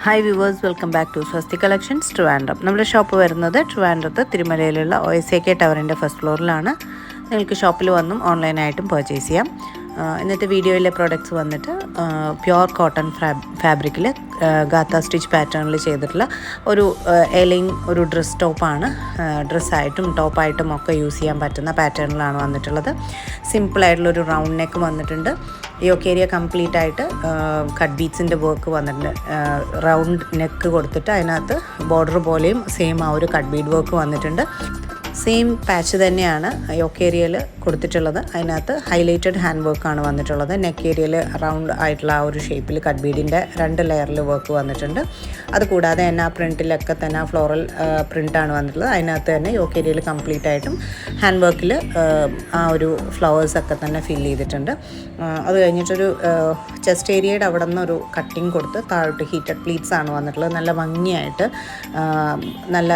Hi viewers, welcome back to Swasthi collections Trivandrum. നമ്മുടെ shop വരുന്നത് ട്രിവാൻഡ്രത്ത് തിരുമലയിലുള്ള OSAK ടവറിൻ്റെ ഫസ്റ്റ് ഫ്ലോറിലാണ്. നിങ്ങൾക്ക് ഷോപ്പിൽ വന്നും ഓൺലൈനായിട്ടും പർച്ചേസ് ചെയ്യാം. ഇന്നത്തെ വീഡിയോയിലെ പ്രോഡക്റ്റ്സ് വന്നിട്ട് പ്യുവർ കോട്ടൺ ഫാബ്രിക്കിൽ ഗാത്ത സ്റ്റിച്ച് പാറ്റേണിൽ ചെയ്തിട്ടുള്ള ഒരു എലൈൻ ഒരു ഡ്രസ് ടോപ്പാണ്. ഡ്രസ്സായിട്ടും ടോപ്പായിട്ടും ഒക്കെ യൂസ് ചെയ്യാൻ പറ്റുന്ന പാറ്റേണിലാണ് വന്നിട്ടുള്ളത്. സിമ്പിളായിട്ടുള്ളൊരു റൗണ്ട് നെക്ക് വന്നിട്ടുണ്ട്. യോക്ക് ഏരിയ കംപ്ലീറ്റ് ആയിട്ട് കട്ട് ബീഡ്സിൻ്റെ വർക്ക് വന്നിട്ടുണ്ട്. റൗണ്ട് നെക്ക് കൊടുത്തിട്ട് അതിനകത്ത് ബോർഡർ പോലെയും സെയിം ആ ഒരു കട്ട് ബീഡ് വർക്ക് വന്നിട്ടുണ്ട്. സെയിം പാച്ച് തന്നെയാണ് യോക്ക് ഏരിയയിൽ കൊടുത്തിട്ടുള്ളത്. അതിനകത്ത് ഹൈലൈറ്റഡ് ഹാൻഡ് വർക്കാണ് വന്നിട്ടുള്ളത്. നെക്ക് ഏരിയയിൽ റൗണ്ട് ആയിട്ടുള്ള ആ ഒരു ഷേപ്പിൽ കട്ട് ബീഡിൻ്റെ 2 ലെയറിൽ വർക്ക് വന്നിട്ടുണ്ട്. അതുകൂടാതെ തന്നെ ആ പ്രിൻറ്റിലൊക്കെ തന്നെ ഫ്ലോറൽ പ്രിൻ്റാണ് വന്നിട്ടുള്ളത്. അതിനകത്ത് തന്നെ യോക്ക് ഏരിയയിൽ കംപ്ലീറ്റ് ആയിട്ടും ഹാൻഡ് വർക്കിൽ ആ ഒരു ഫ്ലവേഴ്സൊക്കെ തന്നെ ഫിൽ ചെയ്തിട്ടുണ്ട്. അത് കഴിഞ്ഞിട്ടൊരു ചെസ്റ്റ് ഏരിയയുടെ അവിടെ നിന്നൊരു കട്ടിങ് കൊടുത്ത് താഴോട്ട് ഹീറ്റഡ് പ്ലീറ്റ്സ് ആണ് വന്നിട്ടുള്ളത്. നല്ല ഭംഗിയായിട്ട് നല്ല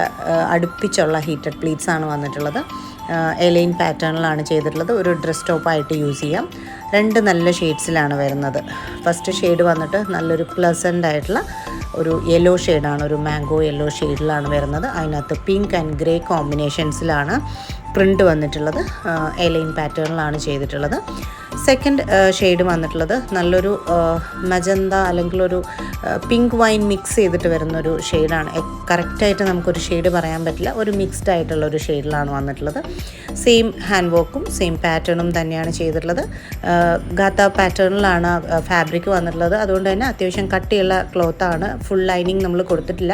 അടുപ്പിച്ചുള്ള ഹീറ്റഡ് പ്ലീറ്റ്സ് ആണ് വന്നിട്ടുള്ളത്. എലൈൻ പാറ്റേണിലാണ് ചെയ്തിട്ടുള്ളത്. ഒരു ഡ്രസ് ടോപ്പായിട്ട് യൂസ് ചെയ്യാം. 2 നല്ല ഷെയ്ഡ്സിലാണ് വരുന്നത്. ഫസ്റ്റ് ഷെയ്ഡ് വന്നിട്ട് നല്ലൊരു പ്ലസൻ്റ് ആയിട്ടുള്ള ഒരു യെല്ലോ ഷെയ്ഡാണ്, ഒരു മാംഗോ യെല്ലോ ഷെയ്ഡിലാണ് വരുന്നത്. അതിനകത്ത് പിങ്ക് ആൻഡ് ഗ്രേ കോമ്പിനേഷൻസിലാണ് പ്രിൻ്റ് വന്നിട്ടുള്ളത്. എലൈൻ പാറ്റേണിലാണ് ചെയ്തിട്ടുള്ളത്. സെക്കൻഡ് ഷെയ്ഡ് വന്നിട്ടുള്ളത് നല്ലൊരു മജന്ത അല്ലെങ്കിൽ ഒരു പിങ്ക് വൈൻ മിക്സ് ചെയ്തിട്ട് വരുന്നൊരു ഷെയ്ഡാണ്. കറക്റ്റായിട്ട് നമുക്കൊരു ഷെയ്ഡ് പറയാൻ പറ്റില്ല. ഒരു മിക്സ്ഡ് ആയിട്ടുള്ളൊരു ഷെയ്ഡിലാണ് വന്നിട്ടുള്ളത്. സെയിം ഹാൻഡ് വർക്കും സെയിം പാറ്റേണും തന്നെയാണ് ചെയ്തിട്ടുള്ളത്. ഗാത്ത പാറ്റേണിലാണ് ഫാബ്രിക് വന്നിട്ടുള്ളത്. അതുകൊണ്ട് തന്നെ അത്യാവശ്യം കട്ടിയുള്ള ക്ലോത്താണ്. ഫുൾ ലൈനിങ് നമ്മൾ കൊടുത്തിട്ടില്ല.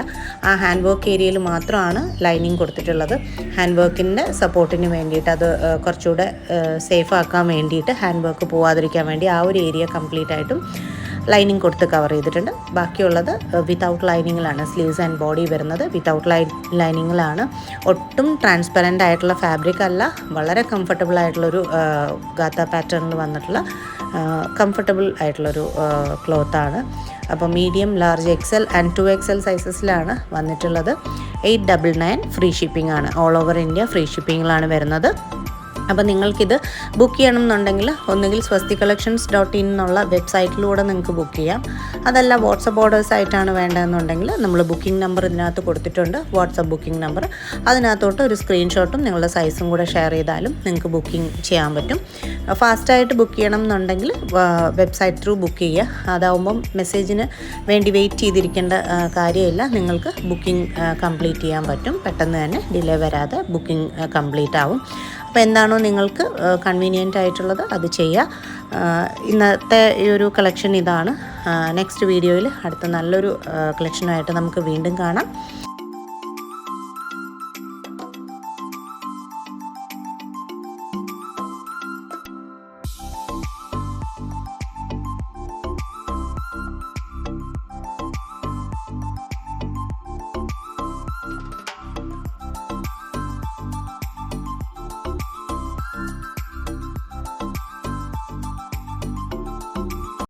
ആ ഹാൻഡ് വർക്ക് ഏരിയയിൽ മാത്രമാണ് ലൈനിങ് കൊടുത്തിട്ടുള്ളത്. ഹാൻഡ് വർക്കിൻ്റെ സപ്പോർട്ടിന് വേണ്ടിയിട്ട്, അത് കുറച്ചുകൂടെ സേഫ് ആക്കാൻ വേണ്ടിയിട്ട്, ഹാൻഡ് വർക്ക് പോവാതിരിക്കാൻ വേണ്ടി ആ ഒരു ഏരിയ കംപ്ലീറ്റ് ആയിട്ടും ലൈനിങ് കൊടുത്ത് കവർ ചെയ്തിട്ടുണ്ട്. ബാക്കിയുള്ളത് വിത്തൗട്ട് ലൈനിങ്ങിലാണ്. സ്ലീവ്സ് ആൻഡ് ബോഡി വരുന്നത് വിത്തൗട്ട് ലൈനിങ്ങിലാണ്. ഒട്ടും ട്രാൻസ്പെറൻ്റ് ആയിട്ടുള്ള ഫാബ്രിക് അല്ല. വളരെ കംഫർട്ടബിൾ ആയിട്ടുള്ളൊരു ഗാത്ത പാറ്റേണിൽ വന്നിട്ടുള്ള കംഫർട്ടബിൾ ആയിട്ടുള്ളൊരു ക്ലോത്താണ്. അപ്പോൾ medium, large, XL and 2XL സൈസസിലാണ് വന്നിട്ടുള്ളത്. 899 ഫ്രീ ഷിപ്പിംഗ് ആണ്. ഓൾ ഓവർ ഇന്ത്യ ഫ്രീ ഷിപ്പിങ്ങിലാണ് വരുന്നത്. അപ്പോൾ നിങ്ങൾക്കിത് ബുക്ക് ചെയ്യണം എന്നുണ്ടെങ്കിൽ ഒന്നുകിൽ swastikcollections.in എന്നുള്ള വെബ്സൈറ്റിലൂടെ നിങ്ങൾക്ക് ബുക്ക് ചെയ്യാം. അതല്ല വാട്സപ്പ് ഓർഡേഴ്സ് ആയിട്ടാണ് വേണ്ടതെന്നുണ്ടെങ്കിൽ നമ്മൾ ബുക്കിംഗ് നമ്പർ ഇതിനകത്ത് കൊടുത്തിട്ടുണ്ട്. WhatsApp booking number. അതിനകത്തോട്ട് ഒരു സ്ക്രീൻഷോട്ടും നിങ്ങളുടെ സൈസും കൂടെ ഷെയർ ചെയ്താലും നിങ്ങൾക്ക് ബുക്കിംഗ് ചെയ്യാൻ പറ്റും. ഫാസ്റ്റായിട്ട് ബുക്ക് ചെയ്യണം എന്നുണ്ടെങ്കിൽ വെബ്സൈറ്റ് ത്രൂ ബുക്ക് ചെയ്യുക. അതാവുമ്പം മെസ്സേജിന് വേണ്ടി വെയിറ്റ് ചെയ്തിരിക്കേണ്ട കാര്യമില്ല. നിങ്ങൾക്ക് ബുക്കിംഗ് കംപ്ലീറ്റ് ചെയ്യാൻ പറ്റും. പെട്ടെന്ന് തന്നെ ഡിലേ വരാതെ ബുക്കിംഗ് കംപ്ലീറ്റ് ആവും. അപ്പോൾ എന്താണോ നിങ്ങൾക്ക് കൺവീനിയൻ്റ് ആയിട്ടുള്ളത് അത് ചെയ്യുക. ഇന്നത്തെ ഈ ഒരു കളക്ഷൻ ഇതാണ്. നെക്സ്റ്റ് വീഡിയോയിൽ അടുത്ത നല്ലൊരു കളക്ഷനുമായിട്ട് നമുക്ക് വീണ്ടും കാണാം.